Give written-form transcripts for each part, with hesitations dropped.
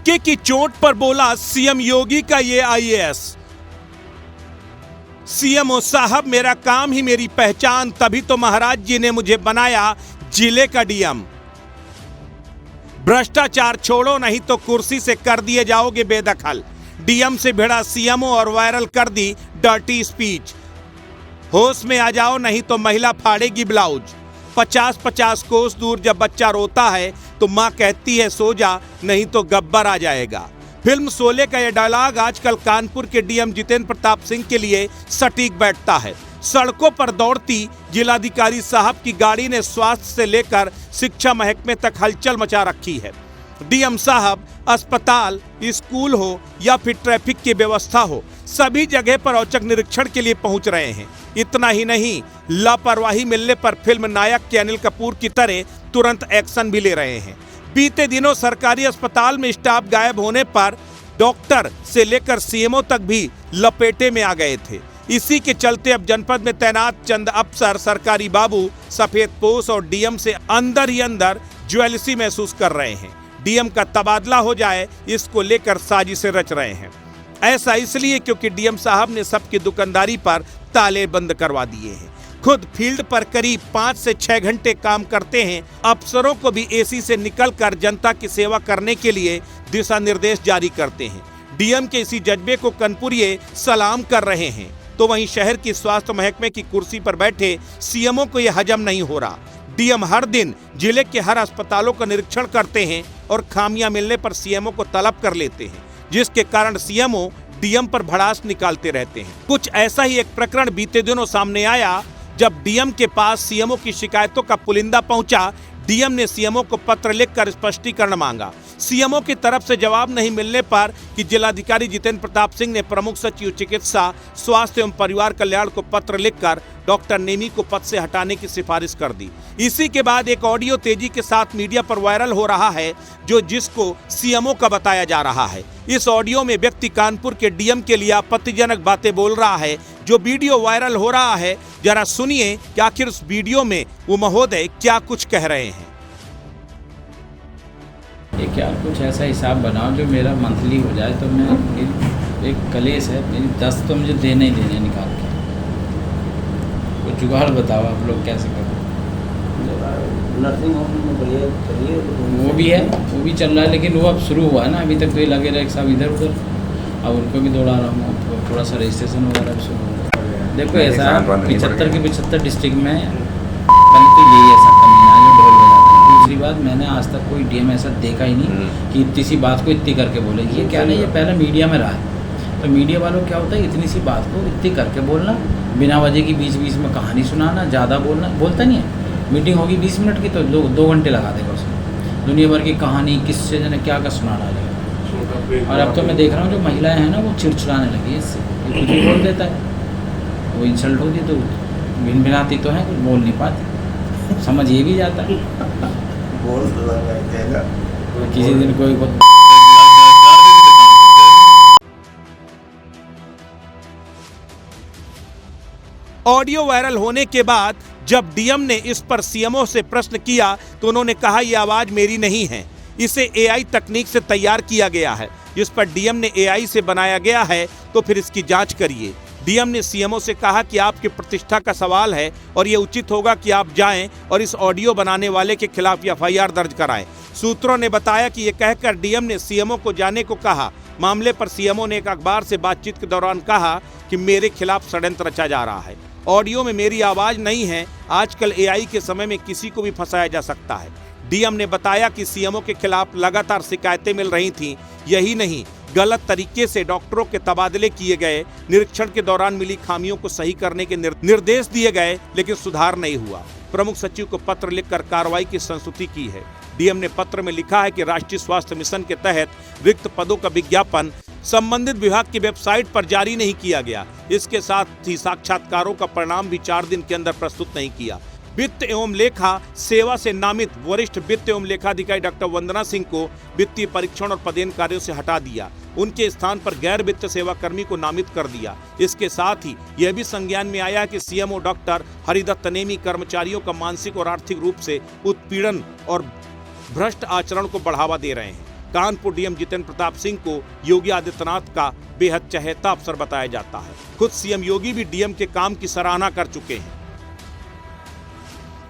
धक्के की चोट पर बोला सीएम योगी का ये आईएएस। सीएमओ साहब, मेरा काम ही मेरी पहचान, तभी तो महाराज जी ने मुझे बनाया जिले का डीएम। भ्रष्टाचार छोड़ो, नहीं तो कुर्सी से कर दिए जाओगे बेदखल। डीएम से भिड़ा सीएमओ और वायरल कर दी डर्टी स्पीच। होश में आ जाओ, नहीं तो महिला फाड़ेगी ब्लाउज। 50-50 कोस दूर जब बच्चा रोता है तो मां कहती है सो जा, नहीं तो गब्बर आ जाएगा। फिल्म शोले का यह डायलॉग आजकल कानपुर के डीएम जितेंद्र प्रताप सिंह के लिए सटीक बैठता है। सड़कों पर दौड़ती जिलाधिकारी साहब की गाड़ी ने स्वास्थ्य से लेकर शिक्षा महकमे तक हलचल मचा रखी है। डीएम साहब अस्पताल, स्कूल हो या फिर ट्रैफिक की व्यवस्था हो, सभी जगह पर औचक निरीक्षण के लिए पहुंच रहे हैं। इतना ही नहीं, लापरवाही मिलने पर फिल्म नायक के अनिल कपूर की तरह तुरंत एक्शन भी ले रहे हैं। बीते दिनों सरकारी अस्पताल में स्टाफ गायब होने पर डॉक्टर से लेकर सीएमओ तक भी लपेटे में आ गए थे। इसी के चलते अब जनपद में तैनात चंद अफसर, सरकारी बाबू, सफेद पोश और डीएम से अंदर ही अंदर ज्वेलसी महसूस कर रहे हैं। डीएम का तबादला हो जाए, इसको लेकर साजिशें रच रहे हैं। ऐसा इसलिए क्योंकि डीएम साहब ने सबकी दुकानदारी पर ताले बंद करवा दिए हैं। खुद फील्ड पर करीब 5 से 6 घंटे काम करते हैं। अफसरों को भी एसी से निकलकर जनता की सेवा करने के लिए दिशा निर्देश जारी करते हैं। डीएम के इसी जज्बे को कनपुरिये सलाम कर रहे हैं, तो वहीं शहर की स्वास्थ्य महकमे की कुर्सी पर बैठे सीएमओ को यह हजम नहीं हो रहा। डीएम हर दिन जिले के हर अस्पतालों का निरीक्षण करते हैं और खामियां मिलने पर सीएमओ को तलब कर लेते हैं, जिसके कारण सीएमओ डीएम पर भड़ास निकालते रहते हैं। कुछ ऐसा ही एक प्रकरण बीते दिनों सामने आया, जब डीएम के पास सीएमओ की शिकायतों का पुलिंदा पहुंचा। डीएम ने सीएमओ को पत्र लिखकर स्पष्टीकरण मांगा। सीएमओ की तरफ से जवाब नहीं मिलने पर कि जिलाधिकारी जितेंद्र प्रताप सिंह ने प्रमुख सचिव चिकित्सा, स्वास्थ्य एवं परिवार कल्याण को पत्र लिखकर डॉक्टर नेमी को पद से हटाने की सिफारिश कर दी। इसी के बाद एक ऑडियो तेजी के साथ मीडिया पर वायरल हो रहा है, जिसको सीएमओ का बताया जा रहा है। इस ऑडियो में व्यक्ति कानपुर के डीएम के लिए आपत्तिजनक बातें बोल रहा है। जो वीडियो वायरल हो रहा है, जरा सुनिए कि आखिर उस वीडियो में वो महोदय क्या कुछ कह रहे हैं। एक यार कुछ ऐसा हिसाब बनाओ जो मेरा मंथली हो जाए, तो मैं एक कलेश है मेरी 10 तो मुझे देने ही देने निकाल के। कुछ जुगाड़ बताओ आप लोग कैसे करो। नर्सिंग होम में बढ़िया वो भी है, वो भी चल रहा है, लेकिन वो अब शुरू हुआ है ना। अभी तक तो ये लगे रहे सब इधर उधर, अब उनको भी दौड़ा रहा हूँ। तो थोड़ा सा रजिस्ट्रेशन वगैरह भी शुरू हुआ। देखो ऐसा 75 के 75 डिस्ट्रिक्ट में पहले तो यही ऐसा कमीना है जो ढोल बजाता है। दूसरी बात, मैंने आज तक कोई डीएम ऐसा देखा ही नहीं कि इतनी सी बात को इतनी करके बोले। ये क्या नहीं, ये पहले मीडिया में रहा है। तो मीडिया वालों क्या होता है, इतनी सी बात को इतनी करके बोलना, बिना वजह की बीच बीच में कहानी सुनाना, ज़्यादा बोलना। बोलता नहीं है, मीटिंग होगी 20 मिनट की तो 2 घंटे लगा देगा उसमें। दुनिया भर की कहानी किससे जने क्या क्या सुना डालेगा। और अब तो मैं देख रहा हूँ जो महिलाएं हैं ना, वो चिड़चिड़ाने लगी है इससे। कुछ भी बोल देता है, वो इंसल्ट होती तो भिनभिनाती तो है, कुछ बोल नहीं पाती। समझ ये भी जाता है किसी दिन कोई ऑडियो वायरल होने के बाद जब डीएम ने इस पर सीएमओ से प्रश्न किया तो उन्होंने कहा, यह आवाज मेरी नहीं है, इसे एआई तकनीक से तैयार किया गया है। जिस पर डीएम ने एआई से बनाया गया है, तो फिर इसकी जांच करिए। डीएम ने सीएमओ से कहा कि आपकी प्रतिष्ठा का सवाल है और यह उचित होगा कि आप जाएं और इस ऑडियो बनाने वाले के खिलाफ एफआईआर दर्ज कराएं। सूत्रों ने बताया कि यह कहकर डीएम ने सीएमओ को जाने को कहा। मामले पर सीएमओ ने एक अखबार से बातचीत के दौरान कहा कि मेरे खिलाफ षड्यंत्र रचा जा रहा है। ऑडियो में मेरी आवाज नहीं है। आजकल एआई के समय में किसी को भी फंसाया जा सकता है। डीएम ने बताया कि सीएमओ के खिलाफ लगातार शिकायतें मिल रही थीं। यही नहीं, गलत तरीके से डॉक्टरों के तबादले किए गए। निरीक्षण के दौरान मिली खामियों को सही करने के निर्देश दिए गए, लेकिन सुधार नहीं हुआ। प्रमुख सचिव को पत्र लिखकर कार्रवाई की संस्तुति की है। डीएम ने पत्र में लिखा है कि राष्ट्रीय स्वास्थ्य मिशन के तहत रिक्त पदों का विज्ञापन संबंधित विभाग की वेबसाइट पर जारी नहीं किया गया। इसके साथ ही साक्षात्कारों का परिणाम भी 4 दिन के अंदर प्रस्तुत नहीं किया। वित्त एवं लेखा सेवा से नामित वरिष्ठ वित्त एवं लेखाधिकारी डॉक्टर वंदना सिंह को वित्तीय परीक्षण और पदेन कार्यों से हटा दिया। उनके स्थान पर गैर वित्त सेवा कर्मी को नामित कर दिया। इसके साथ ही यह भी संज्ञान में आया कि सीएमओ डॉक्टर हरिदत्त नेमी कर्मचारियों का मानसिक और आर्थिक रूप से उत्पीड़न और भ्रष्ट आचरण को बढ़ावा दे रहे हैं। कानपुर डीएम जितेंद्र प्रताप सिंह को योगी आदित्यनाथ का बेहद चहेता अफसर बताया जाता है। खुद सीएम योगी भी डीएम के काम की सराहना कर चुके हैं।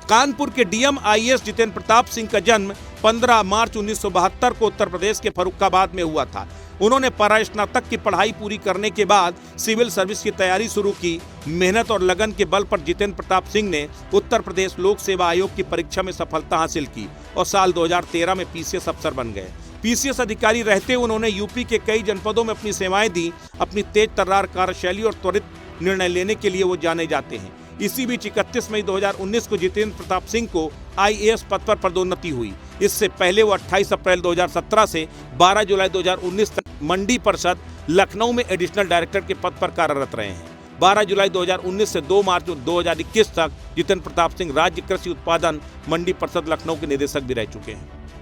कानपुर के डीएम आईएएस जितेंद्र प्रताप सिंह का जन्म 15 मार्च 1972 को उत्तर प्रदेश के फर्रुखाबाद में हुआ था। उन्होंने परास्नातक की पढ़ाई पूरी करने के बाद सिविल सर्विस की तैयारी शुरू की। मेहनत और लगन के बल पर जितेंद्र प्रताप सिंह ने उत्तर प्रदेश लोक सेवा आयोग की परीक्षा में सफलता हासिल की और साल 2013 में पीसीएस अफसर बन गए। पीसीएस अधिकारी रहते हुए उन्होंने यूपी के कई जनपदों में अपनी सेवाएं दी। अपनी तेज तर्रार कार्यशैली और त्वरित निर्णय लेने के लिए वो जाने जाते हैं। इसी बीच 31 मई 2019 को जितेंद्र प्रताप सिंह को आईएएस पद पर पदोन्नति हुई। इससे पहले वो 28 अप्रैल 2017 से 12 जुलाई 2019 तक मंडी परिषद लखनऊ में एडिशनल डायरेक्टर के पद पर कार्यरत रहे हैं। 12 जुलाई 2019 से 2 मार्च 2021 तक जितेंद्र प्रताप सिंह राज्य कृषि उत्पादन मंडी परिषद लखनऊ के निदेशक भी रह चुके हैं।